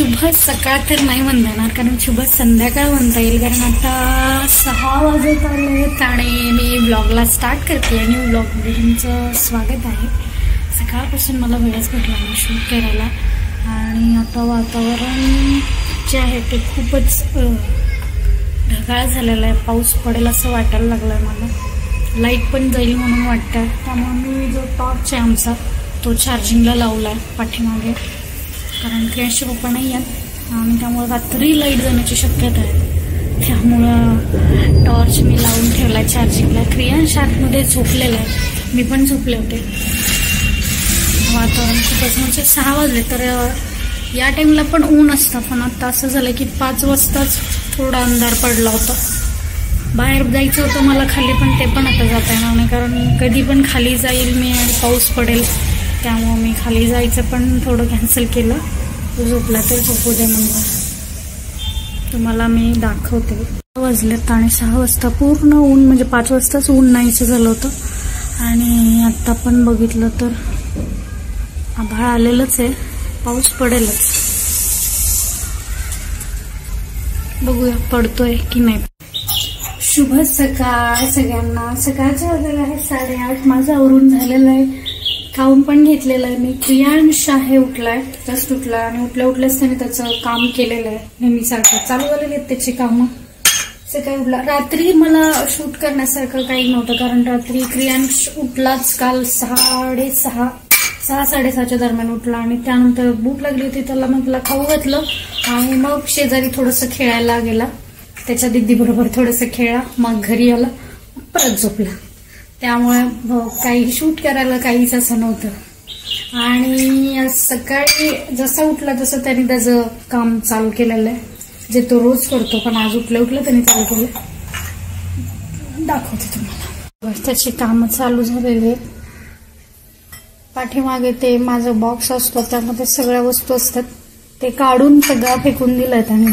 शुभ सकाळ तर नाही म्हणता येणार, कारण शुभ संध्याकाळ म्हणता येईल, कारण आता 6 वाजत आलेत आणि मी ब्लॉगला स्टार्ट करते आणि ब्लॉगमध्ये तुमचं स्वागत आहे. सकाळपासून मला वेळच भेटला नाही शूट करायला आणि आता वातावरण जे आहे ते खूपच ढगाळ झालेलं आहे. पाऊस पडेल असं वाटायला लागलं आहे मला. लाईट पण जाईल म्हणून वाटतं, त्यामुळे मी जो टॉर्च आहे आमचा तो चार्जिंगला लावला आहे पाठीमागे, कारण क्रियांशचे पप्पा नाही आहेत आणि त्यामुळे रात्री लाईट जाण्याची शक्यता आहे. त्यामुळं टॉर्च मी लावून ठेवला आहे चार्जिंगला. क्रियांश आतमध्ये झोपलेला आहे, मी पण झोपले होते. वातावरण खूपच म्हणजे 6 वाजले तर या टाईमला पण ऊन असतं, पण आता असं झालं की 5 वाजताच थोडा अंधार पडला होता. बाहेर जायचं होतं मला खाली, पण ते पण आता जाता येणार नाही, कारण कधी पण खाली जाईल मी आणि पाऊस पडेल, त्यामुळं मी खाली जायचं पण थोडं कॅन्सल केलं. तो झोपला तर झोपू दे म्हणलं. तुम्हाला मी दाखवते. 6 वाजलेत आणि 6 वाजता पूर्ण ऊन, म्हणजे 5 वाजताच ऊन नाहीचं झालं होतं आणि आत्ता पण बघितलं तर आभाळ आलेलंच आहे, पाऊस पडेलच. बघूया पडतोय की नाही. शुभ सकाळ सगळ्यांना. सकाळचं वाजलेलं आहे 8:30. माझं आवरून झालेलं आहे, खाऊन पण घेतलेलं आहे मी. क्रियांश आहे उठलाय, जस्ट उठला आणि उठल्याच त्याने त्याचं काम केलेलं आहे. नेहमीसारखं चालू झालेले आहेत त्याची कामं. सकाळी उठला. रात्री मला शूट करण्यासारखं काही नव्हतं, कारण रात्री क्रियांश उठलाच काल 6:30-6:30च्या दरम्यान उठला आणि त्यानंतर भूक लागली होती त्याला, मग त्याला खाऊ घातलं आणि मग शेजारी थोडंसं खेळायला गेला. त्याच्या दिदी बरोबर थोडंसं खेळा, मग घरी आला, परत झोपला. त्यामुळे काही शूट करायला काहीच असं नव्हतं. आणि सकाळी जसा उठला तसं त्याने त्याचं काम चालू केलेलं आहे, जे तो रोज करतो, पण आज उठलं त्याने चालू केलं. दाखवते तुम्हाला. त्याची कामं चालू झालेली आहेत. पाठीमागे ते माझा बॉक्स असतो, त्यामध्ये सगळ्या वस्तू असतात, ते काढून सगळं फेकून दिलंय त्याने.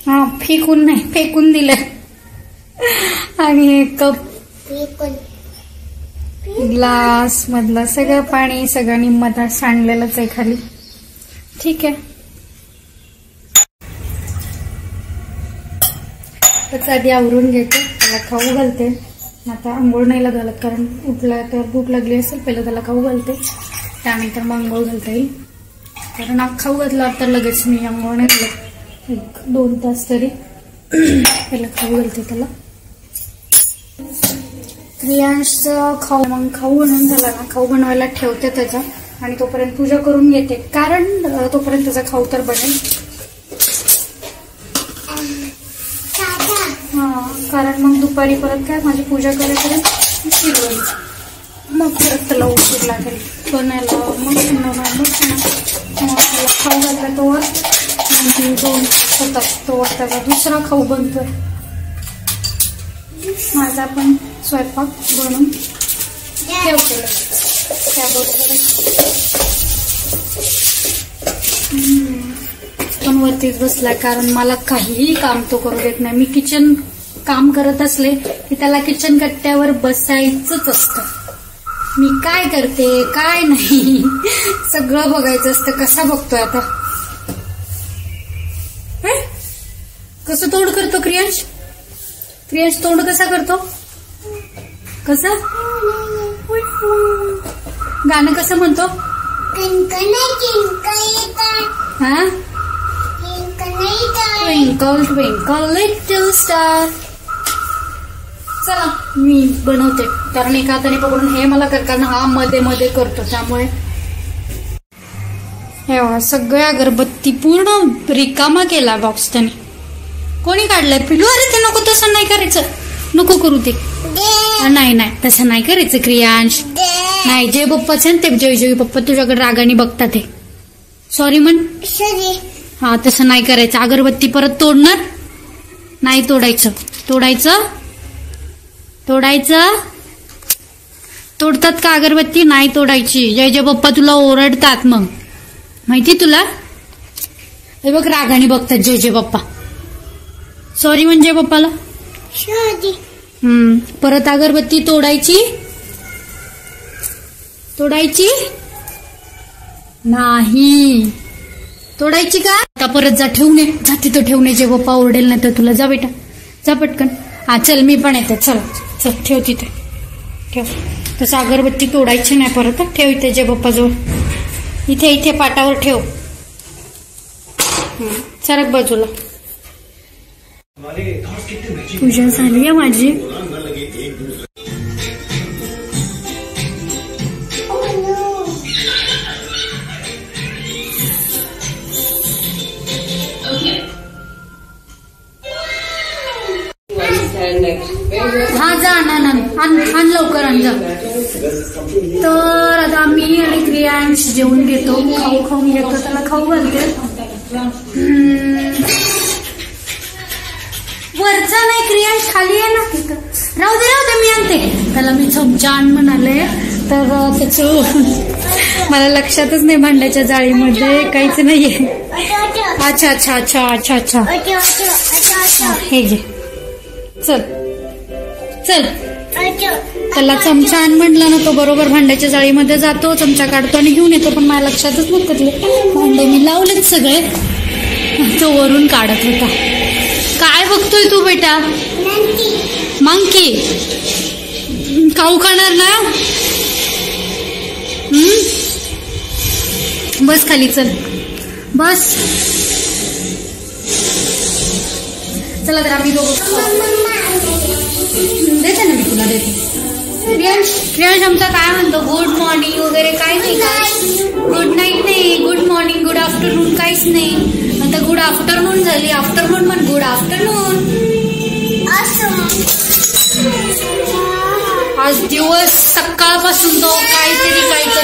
हा, फेकून नाही, फेकून दिलंय. आणि हे कप, ग्लास मधलं सगळं पाणी सगळं निम्मत सांडलेलंच आहे खाली. ठीक आहे, त्याच आधी आवरून घेते, त्याला खाऊ घालते. आता आंघोळ नाही घालत, कारण उठला तर भूक लागली असेल, पहिलं त्याला खाऊ घालते, त्यानंतर मग आंघोळ घालता येईल. कारण खाऊ घातला तर लगेच मी आंघोळ नाही घालत, 1-2 तास तरी पहिलं खाऊ घालते त्याला. क्रियांशचं खाऊ, मग खाऊ बनवून झाला ना, खाऊ बनवायला ठेवते त्याचा आणि तोपर्यंत पूजा करून घेते, कारण तोपर्यंत त्याचा खाऊ तर बनेल. कारण मग दुपारी परत काय माझी पूजा करेपर्यंत शिरवेल, मग परत त्याला उशीर लागेल बनायला. मग खाऊ घातला तोवर 2 होतात, तोवर त्याचा दुसरा खाऊ बनतोय. माझा पण स्वयंपाक बनवून ठेवलेला त्याबरोबर पण वरतीच बसलाय, कारण मला काहीही काम तो करू देत नाही. मी किचन काम करत असले की त्याला किचन कट्ट्यावर बसायचंच असतं. मी काय करते काय नाही सगळं बघायचं असतं. कसा बघतोय आता, कसं तोंड करतो क्रियांश? क्रियांश तोंड कसा करतो? कसं गाणं कसं म्हणतो? हा, ट्विंकल ट्विंकल लिटल स्टार. चला मी बनवते, कारण एका हाताने पकडून हे मला करताना हा मध्ये मध्ये करतो, त्यामुळे हे बघा सगळ्या अगरबत्ती पूर्ण रिकामा केला बॉक्स त्याने. कोणी काढलाय पिलू? अरे ते नको, तसं नाही करायचं, नको करू ते. नाही तसं नाही करायचं क्रियांश. नाही, जय पप्पाचं ते जय पप्पा तुझ्याकडे रागाने बघतात. हे सॉरी म्हण. हा, तसं नाही करायचं. अगरबत्ती परत तोडणार नाही. तोडायचं तोडतात का अगरबत्ती? नाही तोडायची. जय पप्पा तुला ओरडतात मग, माहिती तुला. हे बघ रागाने बघतात जय पप्पा. सॉरी म्हणजे पप्पाला. परत अगरबत्ती तोडायची नाही. तोडायची का? आता परत जा, ठेवून ये, जा तिथं ठेवून ये, जे पप्पा ओरडेल नाही तर तुला. जा बेटा, जा पटकन. हा चल, मी पण येते. चल चल, ठेव तिथे, ठेव. तसं अगरबत्ती तोडायची नाही परत. ठेव इथे जे पप्पा जवळ, इथे इथे पाटावर ठेव. सरक बाजूला. पूजा झाली आहे माझी. हा जा, आण लवकर आण जा. तर आता मी आणि क्रियांश जेवून घेतो. खाऊन घेतो, त्याला खाऊ घालते. वरचा नाही क्रियांश, खाली आहे ना तिथं. राहू दे मी आणते त्याला. मी चमचा आण म्हणाले तर त्याचं मला लक्षातच नाही. भांड्याच्या जाळीमध्ये काहीच नाहीये. अच्छा अच्छा अच्छा अच्छा अच्छा, हे घे. चल चल, त्याला चमचा आण म्हटलं ना, तो बरोबर भांड्याच्या जाळीमध्ये जातो, चमचा काढतो आणि घेऊन येतो. पण मला लक्षातच नव्हतं. भांडे मी लावलेत सगळे, तो वरून काढत होता. काय बघतोय तू बेटा? मंकी खाऊ खाणार ना? बस खाली, चल बस. चला तर आम्ही देते ना, मी तुला देते. क्रियांश आमचा काय म्हणतो? गुड मॉर्निंग वगैरे काय नाही का? गुड नाईट नाही, गुड मॉर्निंग, गुड आफ्टरनून काहीच नाही. आता गुड आफ्टरनून झाली. आफ्टरनून म्हण, गुड आफ्टरनून. आज दिवस सकाळपासून तो काहीतरी सांगतो.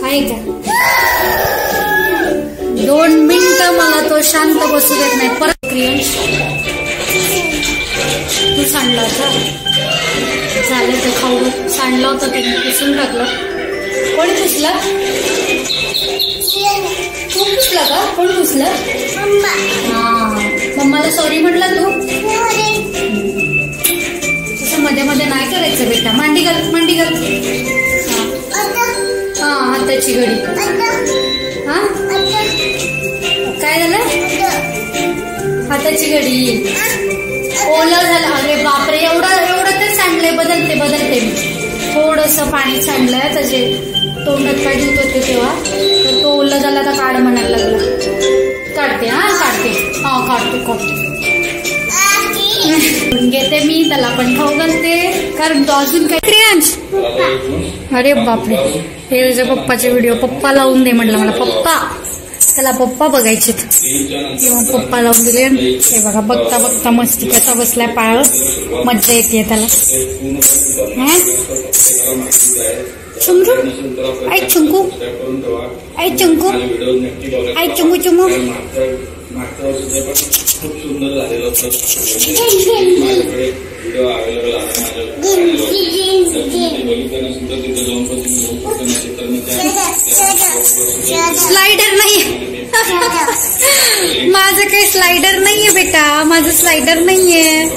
आहे का? 2 मिनिटं मला तो शांत बसू देत नाही. परत क्रियांश तू सांडला होता, झालं ते खाऊ. सांडला होता ते पुसून टाकलं. कोणी पुसला? तू पुसला का? कोण पुसलं? हा, मम्माला सॉरी म्हटला तू. तसं मध्ये मध्ये नाही करायचं बेटा. मांडी घाल. हा, हाताची घडी. हा, काय झालं? हाताची घडी ओलं झालं. अरे बापरे, एवढं ते सांडलंय. बदलते मी. थोडंसं पाणी सांडलंय, त्याचे तोंडात काय धुत होते तेव्हा, तर तो ओलं झाला तर काढ म्हणायला लागला. काढते. घेते मी, त्याला पण खाऊ घालते, कारण तो अजून काय. क्रियांश, अरे बापरे, हे पप्पाचे व्हिडिओ पप्पा लावून दे म्हटलं मला. पप्पा, त्याला पप्पा बघायचे किंवा पप्पा लावून दिले. हे बघा, बघता मस्ती कसा बसलाय पाळ. मज्जा येते त्याला. चुमरू, आई चुंकू, आई चुंकू, आई चुंकू चुमू. स्लाइडर नाही, माझं काही स्लाइडर नाहीये बेटा. माझं स्लाइडर नाहीये.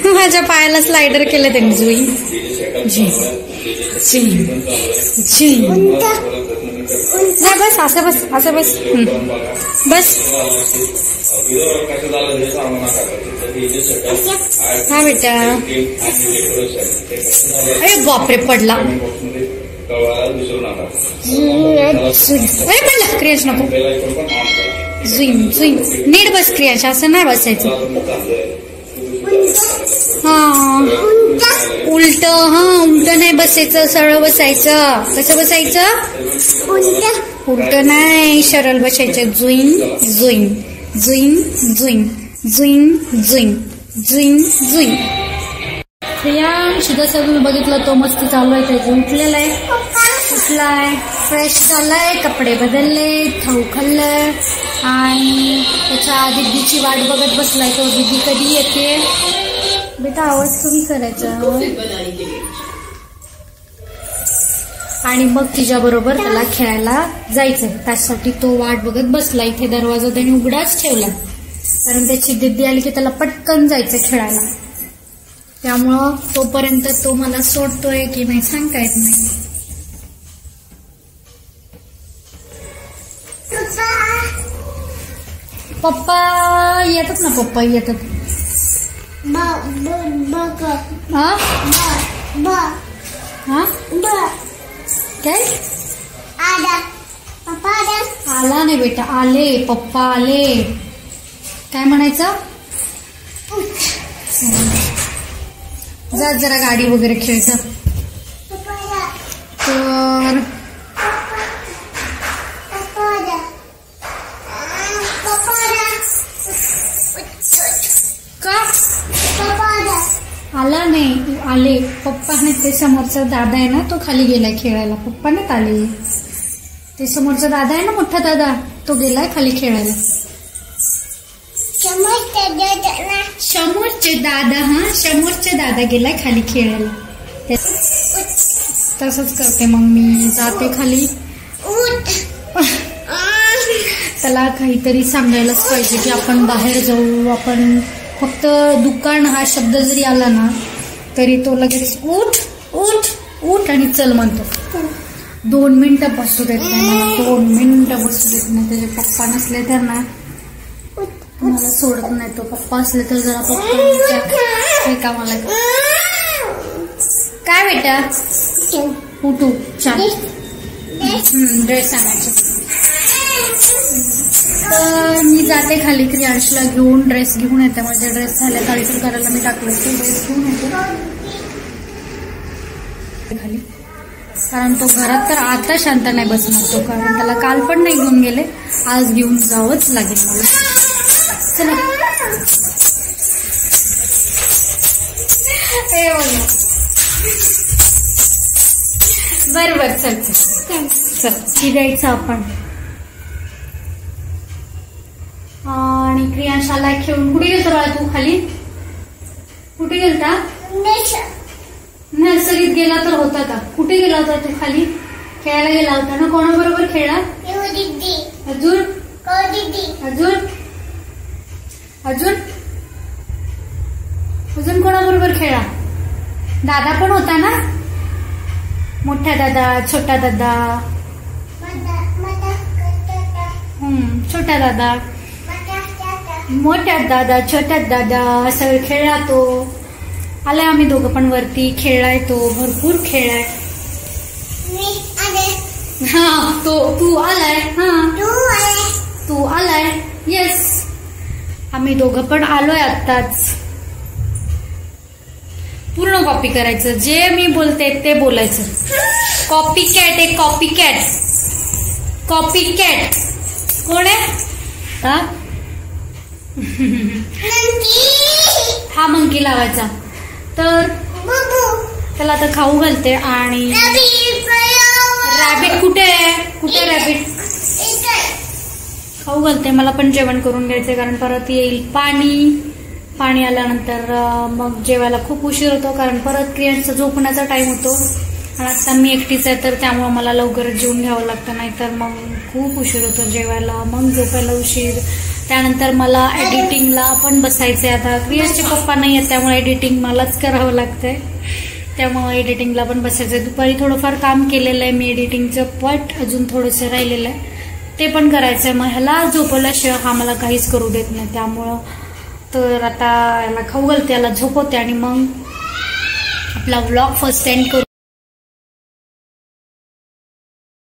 माझ्या पायाला स्लाइडर केलं त्यांनी. जुई बस, असं बस. हा बेटा. अरे बापरे, पडला. अरे पडला. क्रियांश नको. जुईन नीट बस क्रियांश, असं नाही बसायचं. हा, उलट. उलट नाही बसायचं, सरळ बसायचं. कसं बसायचं? उलट नाही, सरळ बसायचं. जुईन. क्रियांश जसं तुम्ही बघितलं, तो मस्ती चालू आहे. त्याचं उठलेला आहे, फ्रेश झालाय, कपडे बदलले, खाऊ खाल्लंय आणि त्याच्या दीदीची वाट बघत बसलाय. तो दीदी कधी येते. बेटा आवाज कमी करायचा. आणि मग तिच्याबरोबर त्याला खेळायला जायचंय. त्यासाठी तो वाट बघत बसला. इथे दरवाजा त्याने उघडाच ठेवला, कारण त्याची दीदी आली की त्याला पटकन जायचं खेळायला. त्यामुळं तोपर्यंत तो मला सोडतोय की नाही सांगता येत नाही. पप्पा येतात ना, पप्पा येतात. काय आला नाही बेटा, आले पप्पा आले. काय म्हणायचं? जा जरा गाडी वगैरे खेळतं. तर का आला नाही, आले पप्पा नाही. ते समोरचा दादा आहे ना, तो खाली गेलाय खेळायला. पप्पा नाहीत आले. ते समोरचा दादा आहे ना, मोठा दादा, तो गेलाय खाली खेळायला. समोरचे दादा, हा समोरचे दादा गेलाय खाली खेळायला. तसंच करते मग मी, जाते खाली. त्याला काहीतरी सांगायलाच पाहिजे की आपण बाहेर जाऊ. आपण फक्त दुकान हा शब्द जरी आला ना, तरी तो लगेच उठ उठ उठ आणि चल म्हणतो. 2 मिनिटं बसू देत नाही मला, 2 मिनिटं बसू देत नाही. त्याचे पप्पा नसले तर ना मला सोडत नाही. तो पप्पा असले तर जरा पप्पा कामाला. काय बेटा? उठू छान ड्रेस आणायचे. तर मी जाते खाली क्रियांशला घेऊन, ड्रेस घेऊन येते. माझे ड्रेस झाले, अल्टर करायला मी टाकलं, ते ड्रेस घेऊन येते खाली. कारण तो घरात तर आता शांत नाही बसणार तो, कारण त्याला काल पण नाही घेऊन गेले, आज घेऊन जावंच लागेल मला. चला बर बर, चल चल ती द्यायचं आपण. आणि क्रियांशाला खेळून कुठे गेलता बाळा तू? खाली कुठे गेलता? नर्सरीत गेला तर होता का? कुठे गेला होता तू? खाली खेळायला गेला होता ना. कोणाबरोबर खेळला? अजून अजून अजून अजून कोणाबरोबर खेळा? दादा पण होता ना, मोठा दादा, छोटा दादा, छोटा दादा, मोठ्या दादा, छोट्या दादा, सगळे खेळला तो. आलाय आम्ही दोघं पण वरती, खेळलाय तो, भरपूर खेळलाय. हा तो तू आलाय, हा तू आलाय, येस. आम्ही दोघं पण आलोय आत्ताच. पूर्ण कॉपी करायचं, जे मी बोलते ते बोलायचं. कॉपी कॅट आहे, कॉपी कॅट. कॉपी कॅट कोण आहे? हा मंकी लावायचा. तर त्याला आता खाऊ घालते. आणि रॅबिट कुठे आहे? कुठे रॅबिट? खाऊ घालते. मला पण जेवण करून घ्यायचंय, कारण परत येईल पाणी आल्यानंतर मग जेवायला खूप उशीर होतो, कारण परत क्रियांचा झोपण्याचा टाइम होतो. आणि आता मी एकटीच आहे, तर त्यामुळे मला लवकर जेवून घ्यावं लागतं, नाहीतर मग खूप उशीर होतो जेवायला, मग झोपायला उशीर. त्यानंतर मला एडिटिंगला पण बसायचंय. आता क्रियांचे पप्पा नाही आहेत, त्यामुळे एडिटिंग मलाच करावं लागतंय, त्यामुळे एडिटिंगला पण बसायचंय. दुपारी थोडंफार काम केलेलं आहे मी एडिटिंगचं, पण अजून थोडंसं राहिलेलं आहे, ते पण करायचंय. मग ह्याला झोपवल्याशिवाय हा मला काहीच करू देत नाही, त्यामुळं तर आता याला खाऊ घालते, याला झोपवते आणि मग आपला व्लॉग फर्स्ट एंड करू.